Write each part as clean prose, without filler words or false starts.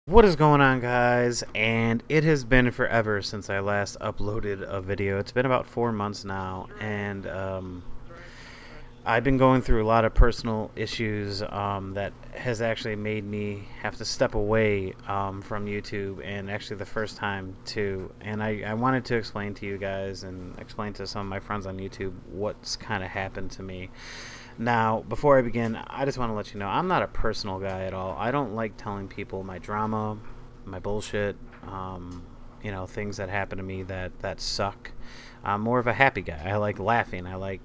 What is going on, guys? And it has been forever since I last uploaded a video. It's been about 4 months now, and I've been going through a lot of personal issues that has actually made me have to step away from YouTube, and actually the first time too. And I wanted to explain to you guys and explain to some of my friends on YouTube what's kind of happened to me. Now, before I begin, I just want to let you know I'm not a personal guy at all. I don't like telling people my drama, my bullshit, things that happen to me that suck. I'm more of a happy guy. I like laughing. I like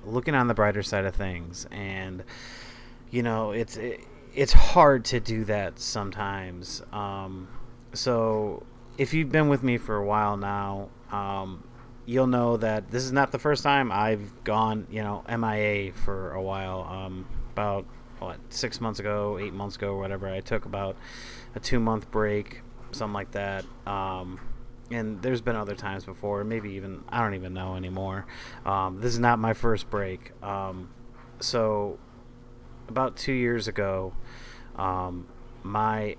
looking on the brighter side of things, and it's hard to do that sometimes. So if you've been with me for a while now, you'll know that this is not the first time I've gone, MIA for a while. About 6 months ago, 8 months ago, or whatever, I took about a 2 month break, something like that. And there's been other times before, maybe even I don't even know anymore. This is not my first break. So about 2 years ago, my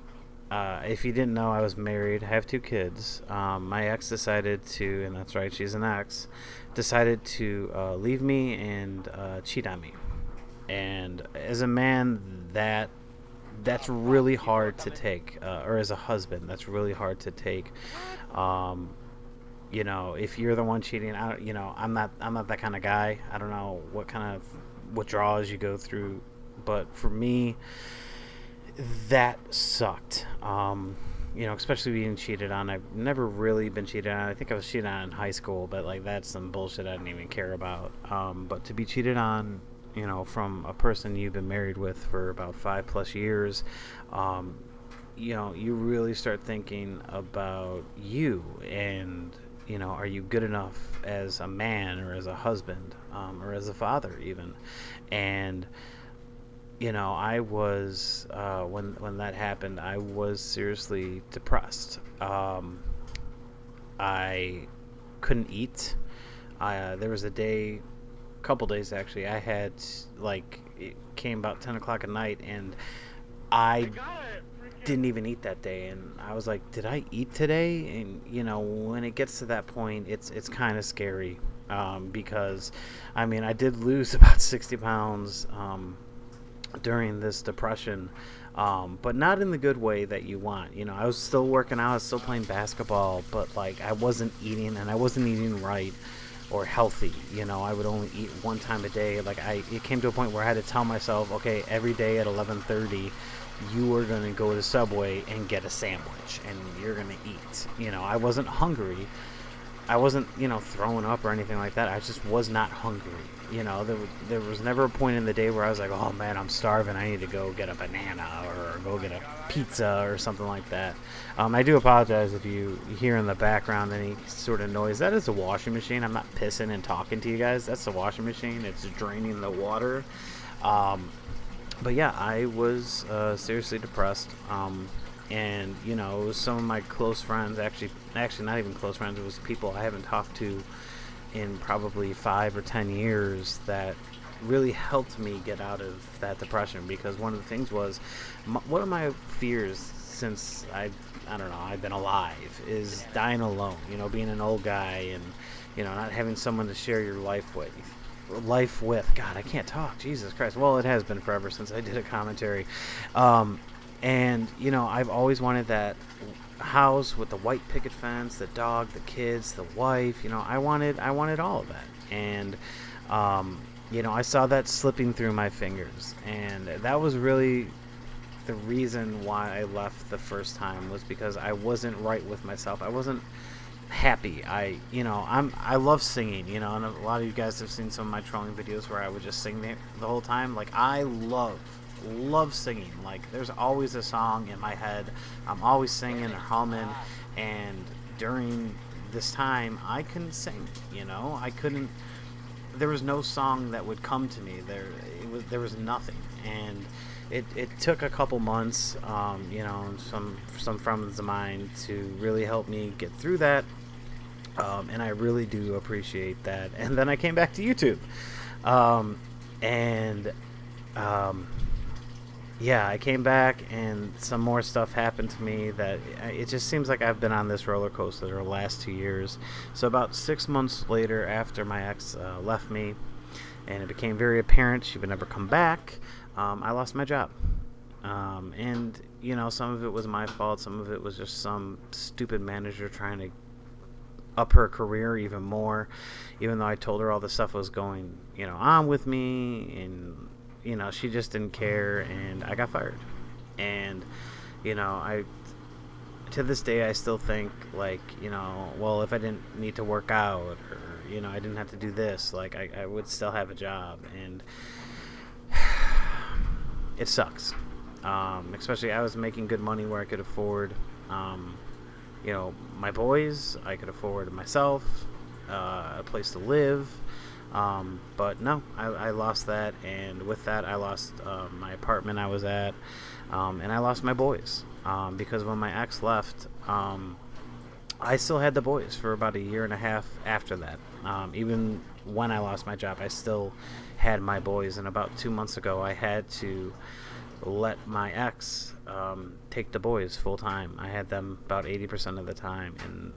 if you didn't know, I was married. I have two kids. My ex decided to, and that's right, she's an ex, decided to leave me and cheat on me. And as a man, that's really hard to take, or as a husband, that's really hard to take. Um, if you're the one cheating, I'm not that kind of guy. I don't know what kind of withdrawals you go through, but for me, that sucked. Especially being cheated on. I've never really been cheated on. I think I was cheated on in high school, but like that's some bullshit I didn't even care about. But to be cheated on, from a person you've been married with for about 5+ years, you really start thinking about you and are you good enough as a man or as a husband, or as a father even. And I was when that happened, I was seriously depressed. I couldn't eat. There was couple days actually. I had it came about 10 o'clock at night, and I didn't even eat that day. And I was like, did I eat today? And when it gets to that point, it's kind of scary, because I did lose about 60 pounds. During this depression, but not in the good way that you want. I was still working out, I was still playing basketball, but like I wasn't eating, and I wasn't eating right or healthy. I would only eat one time a day. It came to a point where I had to tell myself, okay, every day at 11:30 you are going to go to Subway and get a sandwich and you're going to eat. I wasn't hungry. I wasn't, throwing up or anything like that. I just was not hungry. There was never a point in the day where I was like, oh man, I'm starving, I need to go get a banana or go get a pizza or something like that. I do apologize if you hear in the background any sort of noise. That is a washing machine. I'm not pissing and talking to you guys. That's the washing machine. It's draining the water. But yeah, I was seriously depressed. And some of my close friends, actually not even close friends, it was people I haven't talked to in probably 5 or 10 years, that really helped me get out of that depression. Because one of the things was, one of my fears since I don't know, I've been alive, is dying alone. Being an old guy, and not having someone to share your life with. God, I can't talk, Jesus Christ. Well, it has been forever since I did a commentary. And I've always wanted that house with the white picket fence, the dog, the kids, the wife. I wanted all of that. And I saw that slipping through my fingers, and that was really the reason why I left the first time, was because I wasn't right with myself. I wasn't happy. I love singing, and a lot of you guys have seen some of my trolling videos where I would just sing the whole time. Like, I love singing. Like, there's always a song in my head. I'm always singing or humming. And during this time, I couldn't sing. I couldn't. There was no song that would come to me. There was nothing. And it took a couple months, some friends of mine to really help me get through that. And I really do appreciate that. And then I came back to YouTube. And yeah, I came back and some more stuff happened to me that it just seems like I've been on this roller coaster the last 2 years. So about 6 months later, after my ex left me, and it became very apparent she would never come back, I lost my job. And some of it was my fault. Some of it was just some stupid manager trying to up her career even more, even though I told her all the stuff was going, on with me, and she just didn't care, and I got fired. And I to this day I still think like, well, if I didn't need to work out, or I didn't have to do this, like I would still have a job, and it sucks. Especially I was making good money where I could afford my boys, I could afford myself, a place to live. But no, I lost that, and with that I lost my apartment I was at, and I lost my boys, because when my ex left, I still had the boys for about a year and a half after that. Even when I lost my job, I still had my boys, and about 2 months ago I had to let my ex take the boys full time. I had them about 80% of the time, and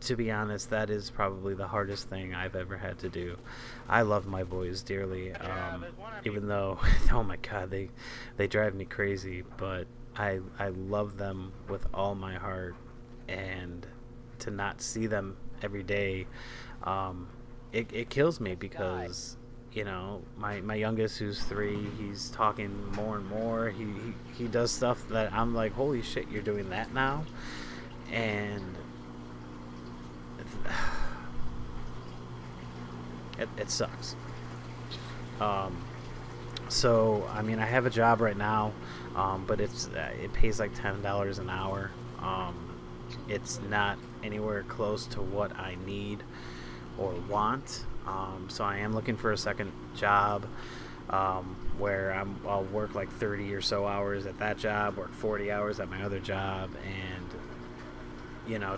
to be honest, that is probably the hardest thing I've ever had to do. I love my boys dearly, even though, oh my god, they drive me crazy, but I love them with all my heart, and to not see them every day, it kills me, because my youngest, who's 3, he's talking more and more. He does stuff that I'm like, holy shit, you're doing that now? And it sucks. So I mean, I have a job right now, but it pays like $10 an hour. It's not anywhere close to what I need or want. So I am looking for a second job, where I'll work like 30 or so hours at that job, work 40 hours at my other job, and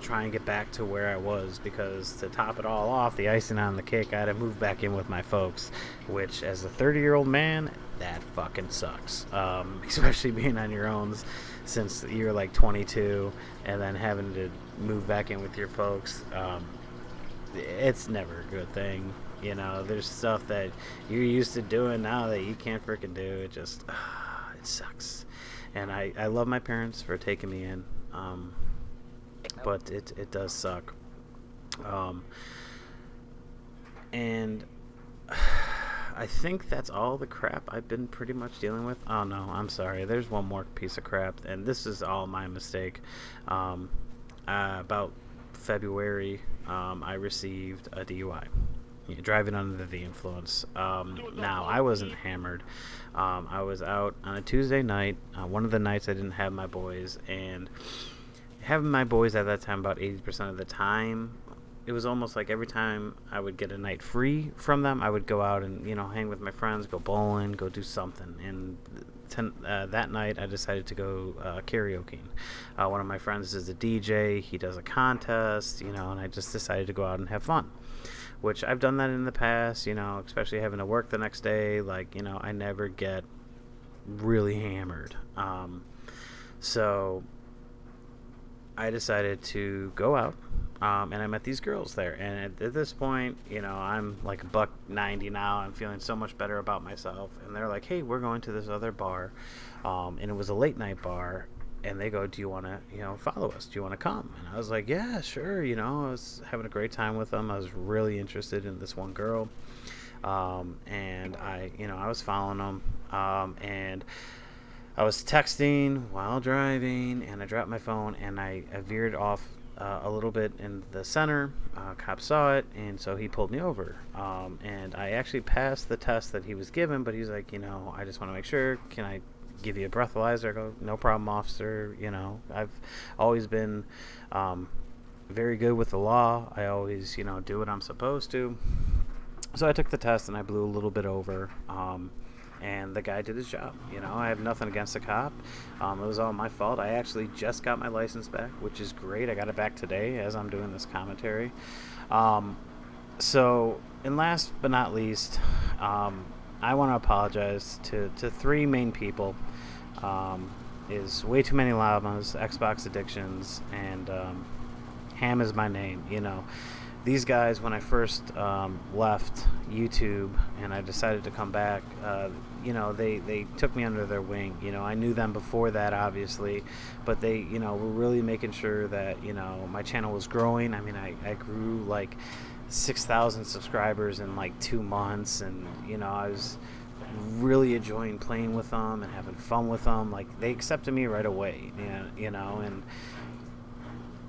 try and get back to where I was, because to top it all off, the icing on the cake, I had to move back in with my folks, which as a 30-year-old man, that fucking sucks. Especially being on your own since you're like 22, and then having to move back in with your folks. It's never a good thing. There's stuff that you're used to doing now that you can't freaking do. It just, it sucks. And I love my parents for taking me in. But it does suck. And I think that's all the crap I've been pretty much dealing with. Oh no, I'm sorry. There's one more piece of crap, and this is all my mistake. About February, I received a DUI. Driving under the influence. Now, I wasn't hammered. I was out on a Tuesday night. One of the nights I didn't have my boys, and having my boys at that time about 80% of the time, it was almost like every time I would get a night free from them, I would go out and hang with my friends, go bowling, go do something. And that night I decided to go karaoke. One of my friends is a DJ. He does a contest, and I just decided to go out and have fun, which I've done that in the past, especially having to work the next day. Like, I never get really hammered. So I decided to go out, and I met these girls there. And at this point, I'm like $1.90 now. I'm feeling so much better about myself. And they're like, hey, we're going to this other bar. And it was a late night bar. And they go, do you want to, follow us? Do you want to come? And I was like, yeah, sure. I was having a great time with them. I was really interested in this one girl. And I was following them. And I was texting while driving, and I dropped my phone, and I veered off a little bit in the center. Cop saw it, and so he pulled me over. And I actually passed the test that he was given, but he's like, I just want to make sure. Can I give you a breathalyzer? I go, no problem, officer. I've always been very good with the law. I always, do what I'm supposed to. So I took the test, and I blew a little bit over. And the guy did his job. I have nothing against the cop. It was all my fault. I actually just got my license back, which is great. I got it back today as I'm doing this commentary. So, and last but not least, I want to apologize to three main people. Is Way Too Many Llamas, Xbox Addictions, and Ham Is My Name. You know, these guys, when I first left YouTube and I decided to come back, you know, they took me under their wing. You know, I knew them before that, obviously, but they, you know, were really making sure that, you know, my channel was growing. I mean, I grew like 6,000 subscribers in like 2 months, and, you know, I was really enjoying playing with them and having fun with them. Like, they accepted me right away, you know, and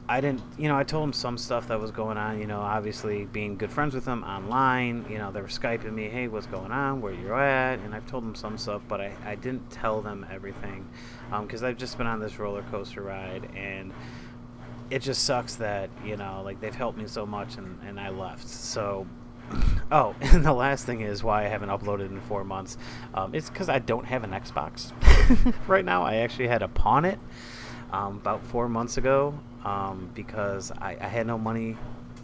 I didn't, you know, I told them some stuff that was going on, you know, obviously being good friends with them online, you know, they were Skyping me, hey, what's going on, where you're at, and I've told them some stuff, but I didn't tell them everything, because I've just been on this roller coaster ride, and it just sucks that, you know, like, they've helped me so much, and I left. So, oh, and the last thing is why I haven't uploaded in 4 months. It's because I don't have an Xbox right now. I actually had to pawn it about 4 months ago, because I had no money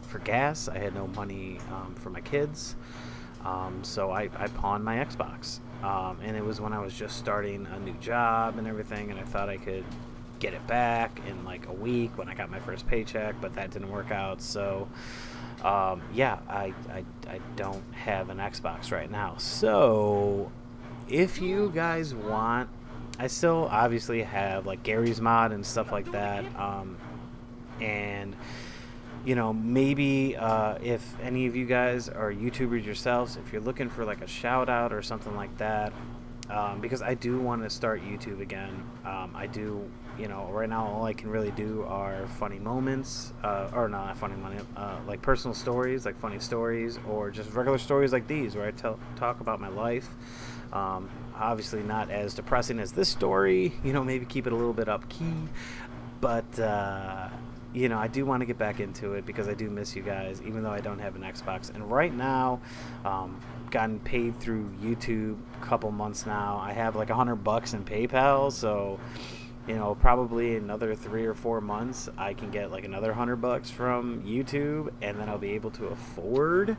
for gas. I had no money for my kids, so I pawned my Xbox, and it was when I was just starting a new job and everything, and I thought I could get it back in like a week when I got my first paycheck, but that didn't work out. So yeah, I don't have an Xbox right now. So if you guys want, I still obviously have like Gary's Mod and stuff like that, and you know, maybe if any of you guys are YouTubers yourselves, if you're looking for like a shout out or something like that, because I do want to start YouTube again. I do, you know, right now all I can really do are funny moments, or no, not funny moments, like personal stories, like funny stories, or just regular stories like these where I talk about my life. Obviously not as depressing as this story, you know, maybe keep it a little bit up key, but you know, I do want to get back into it because I do miss you guys, even though I don't have an Xbox. And right now, gotten paid through YouTube a couple months now. I have like $100 in PayPal, so you know, probably another 3 or 4 months I can get like another $100 from YouTube, and then I'll be able to afford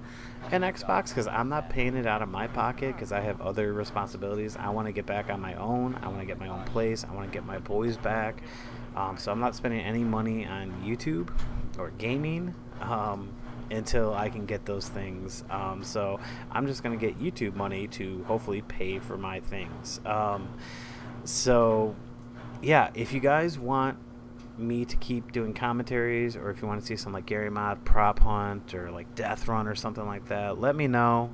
an Xbox, because I'm not paying it out of my pocket because I have other responsibilities. I want to get back on my own. I want to get my own place. I want to get my boys back. So I'm not spending any money on YouTube or gaming until I can get those things. So I'm just going to get YouTube money to hopefully pay for my things. So yeah, if you guys want me to keep doing commentaries, or if you want to see some like Gary Mod, Prop Hunt, or like Death Run or something like that, let me know.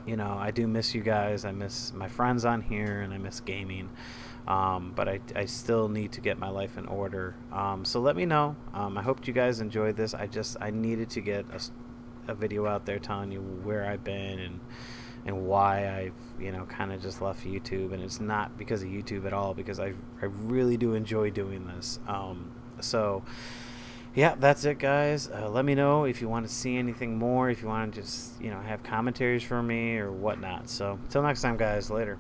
You know, I do miss you guys. I miss my friends on here, and I miss gaming. But I still need to get my life in order. So let me know. I hope you guys enjoyed this. I needed to get a video out there telling you where I've been and why I've, you know, kind of just left YouTube. And it's not because of YouTube at all, because I really do enjoy doing this. So yeah, that's it, guys. Let me know if you want to see anything more, if you want to just, you know, have commentaries for me or whatnot. So until next time, guys, later.